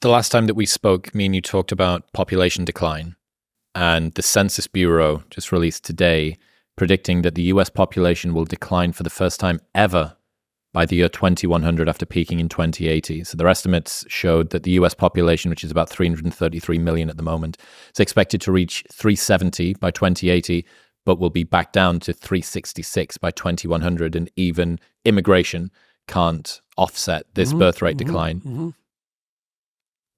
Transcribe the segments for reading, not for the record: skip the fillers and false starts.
The last time that we spoke, me and you talked about population decline, and the Census Bureau just released today predicting that the US population will decline for the first time ever by the year 2100 after peaking in 2080. So their estimates showed that the US population, which is about 333 million at the moment, is expected to reach 370 by 2080, but will be back down to 366 by 2100. And even immigration can't offset this birth rate decline.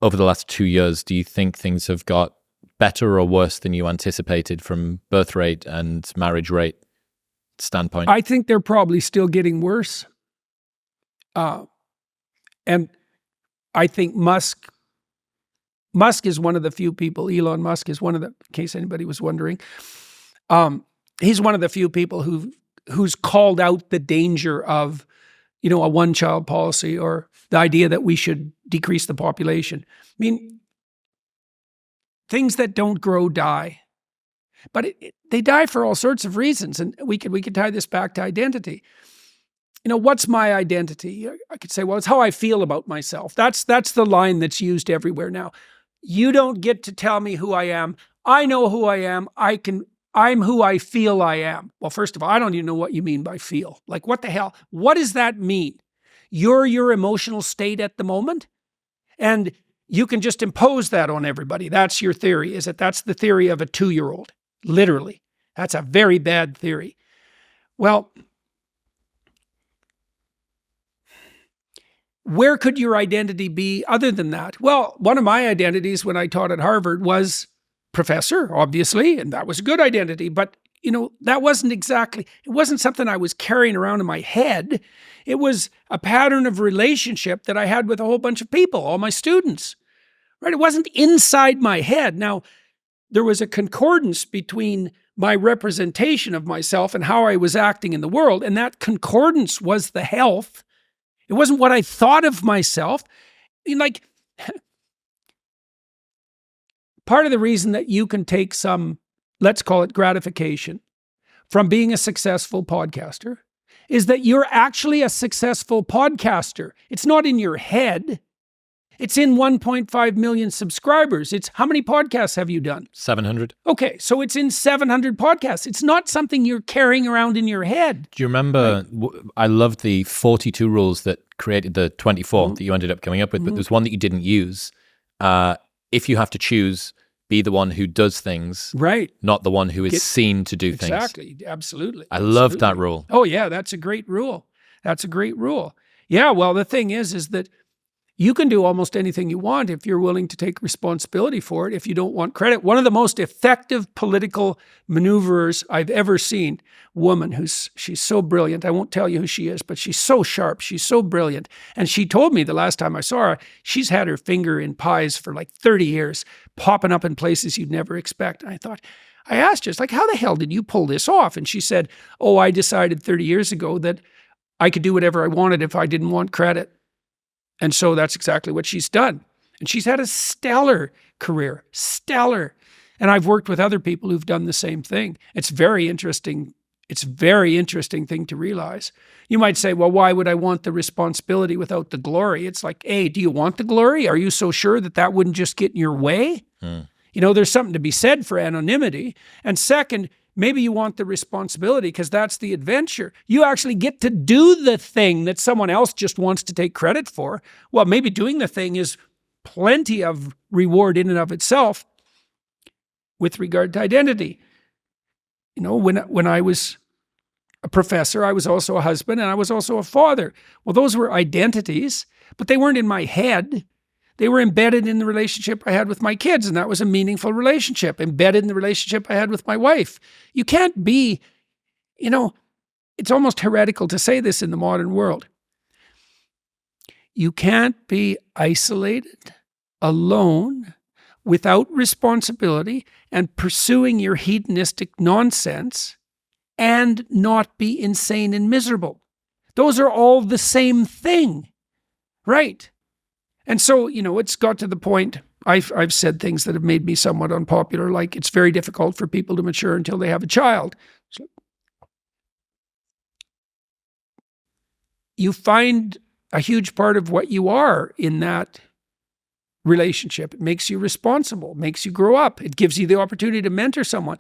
Over the last 2 years, do you think things have got better or worse than you anticipated from birth rate and marriage rate standpoint? I think they're probably still getting worse. And I think Musk is one of the few people, Elon Musk is one of the, in case anybody was wondering, he's one of the few people who's called out the danger of, a one-child policy or the idea that we should decrease the population. I mean, things that don't grow die, but they die for all sorts of reasons. And we could tie this back to identity. What's my identity? I could say, well, it's how I feel about myself. That's the line that's used everywhere now. You don't get to tell me who I am. I know who I am. I'm who I feel I am. Well, first of all, I don't even know what you mean by feel. Like, what the hell? What does that mean? You're your emotional state at the moment, and you can just impose that on everybody. That's your theory, is it? That's the theory of a 2-year-old. Literally. That's a very bad theory. Well, where could your identity be other than that? Well, one of my identities when I taught at Harvard was professor, obviously, and that was a good identity. But, that it wasn't something I was carrying around in my head. It was a pattern of relationship that I had with a whole bunch of people, all my students, right? It wasn't inside my head. Now, there was a concordance between my representation of myself and how I was acting in the world, and that concordance was the health. It wasn't what I thought of myself. Part of the reason that you can take some, let's call it gratification, from being a successful podcaster is that you're actually a successful podcaster. It's not in your head. It's in 1.5 million subscribers. It's how many podcasts have you done? 700. Okay, so it's in 700 podcasts. It's not something you're carrying around in your head. Do you remember, I loved the 42 rules that created the 24 that you ended up coming up with, but there's one that you didn't use. If you have to choose, be the one who does things, right? Not the one who is seen to do things. Exactly, absolutely. I love that rule. Oh yeah, that's a great rule. That's a great rule. Yeah, well, the thing is that you can do almost anything you want if you're willing to take responsibility for it, if you don't want credit. One of the most effective political maneuverers I've ever seen, woman she's so brilliant. I won't tell you who she is, but she's so sharp. She's so brilliant. And she told me the last time I saw her, she's had her finger in pies for like 30 years, popping up in places you'd never expect. And I asked her, it's like, how the hell did you pull this off? And she said, I decided 30 years ago that I could do whatever I wanted if I didn't want credit. And so that's exactly what she's done. And she's had a stellar career, stellar. And I've worked with other people who've done the same thing. It's very interesting. It's a very interesting thing to realize. You might say, well, why would I want the responsibility without the glory? It's like, A, do you want the glory? Are you so sure that wouldn't just get in your way? There's something to be said for anonymity. And second, maybe you want the responsibility because that's the adventure. You actually get to do the thing that someone else just wants to take credit for. Well, maybe doing the thing is plenty of reward in and of itself with regard to identity. When I was a professor, I was also a husband and I was also a father. Well, those were identities, but they weren't in my head. They were embedded in the relationship I had with my kids, and that was a meaningful relationship, embedded in the relationship I had with my wife. You can't be, it's almost heretical to say this in the modern world. You can't be isolated, alone, without responsibility, and pursuing your hedonistic nonsense, and not be insane and miserable. Those are all the same thing, right? And so, it's got to the point, I've said things that have made me somewhat unpopular, like it's very difficult for people to mature until they have a child. So you find a huge part of what you are in that relationship. It makes you responsible, makes you grow up. It gives you the opportunity to mentor someone.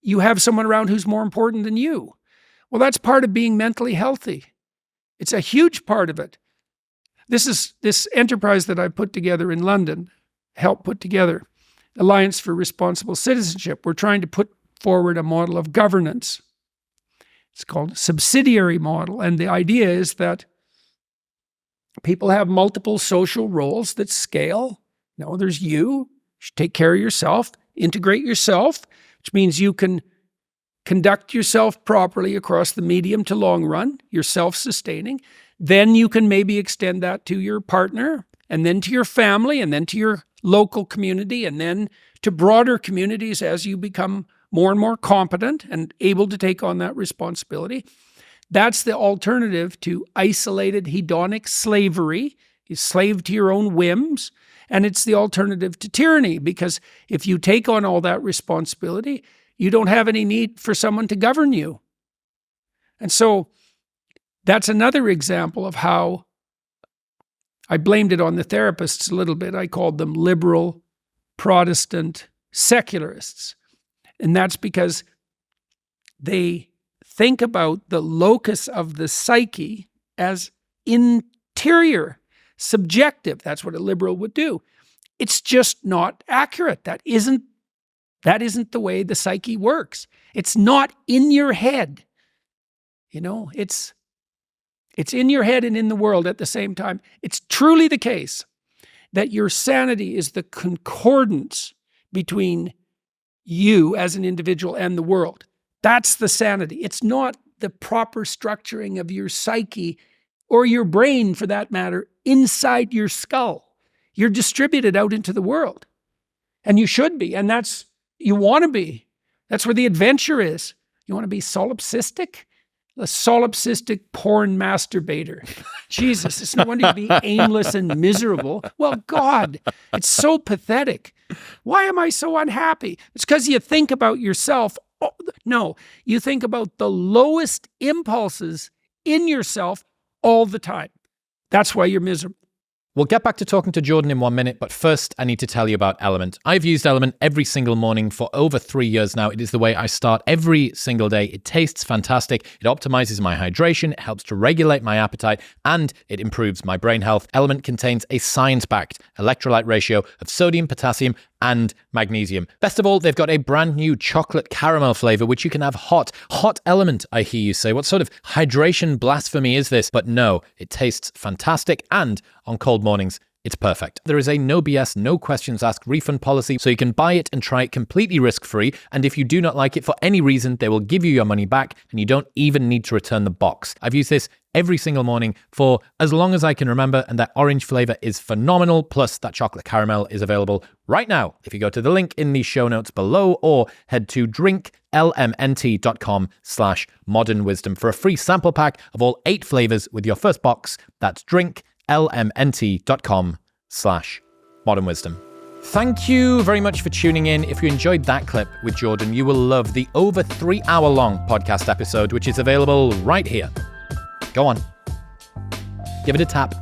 You have someone around who's more important than you. Well, that's part of being mentally healthy. It's a huge part of it. This enterprise that I put together in London, helped put together, Alliance for Responsible Citizenship. We're trying to put forward a model of governance. It's called a subsidiary model. And the idea is that people have multiple social roles that scale. No, there's you. You should take care of yourself, integrate yourself, which means you can conduct yourself properly across the medium to long run. You're self-sustaining. Then you can maybe extend that to your partner, and then to your family, and then to your local community, and then to broader communities as you become more and more competent and able to take on that responsibility. That's the alternative to isolated hedonic slavery. You're slave to your own whims. And it's the alternative to tyranny, because if you take on all that responsibility, you don't have any need for someone to govern you. And so that's another example of how I blamed it on the therapists a little bit. I called them liberal, Protestant, secularists. And that's because they think about the locus of the psyche as interior, subjective. That's what a liberal would do. It's just not accurate. That isn't the way the psyche works. It's not in your head. It's in your head and in the world at the same time. It's truly the case that your sanity is the concordance between you as an individual and the world. That's the sanity. It's not the proper structuring of your psyche or your brain, for that matter, inside your skull. You're distributed out into the world. And you should be. And you want to be. That's where the adventure is. You want to be solipsistic? A solipsistic porn masturbator. Jesus, it's no wonder you be aimless and miserable. Well, God, it's so pathetic. Why am I so unhappy? It's because you think about yourself. No, you think about the lowest impulses in yourself all the time. That's why you're miserable. We'll get back to talking to Jordan in 1 minute, but first I need to tell you about Element. I've used Element every single morning for over 3 years now. It is the way I start every single day. It tastes fantastic. It optimizes my hydration, it helps to regulate my appetite, and it improves my brain health. Element contains a science-backed electrolyte ratio of sodium, potassium, and magnesium. Best of all, they've got a brand new chocolate caramel flavor, which you can have hot. Hot Element, I hear you say. What sort of hydration blasphemy is this? But no, it tastes fantastic, and on cold mornings, it's perfect. There is a no BS, no questions asked refund policy, so you can buy it and try it completely risk-free. And if you do not like it for any reason, they will give you your money back, and you don't even need to return the box. I've used this every single morning for as long as I can remember, and that orange flavor is phenomenal. Plus, that chocolate caramel is available right now if you go to the link in the show notes below, or head to drinklmnt.com/modernwisdom for a free sample pack of all 8 flavors with your first box. That's drinklmnt.com/modernwisdom. Thank you very much for tuning in. If you enjoyed that clip with Jordan, you will love the over 3-hour-long podcast episode, which is available right here. Go on. Give it a tap.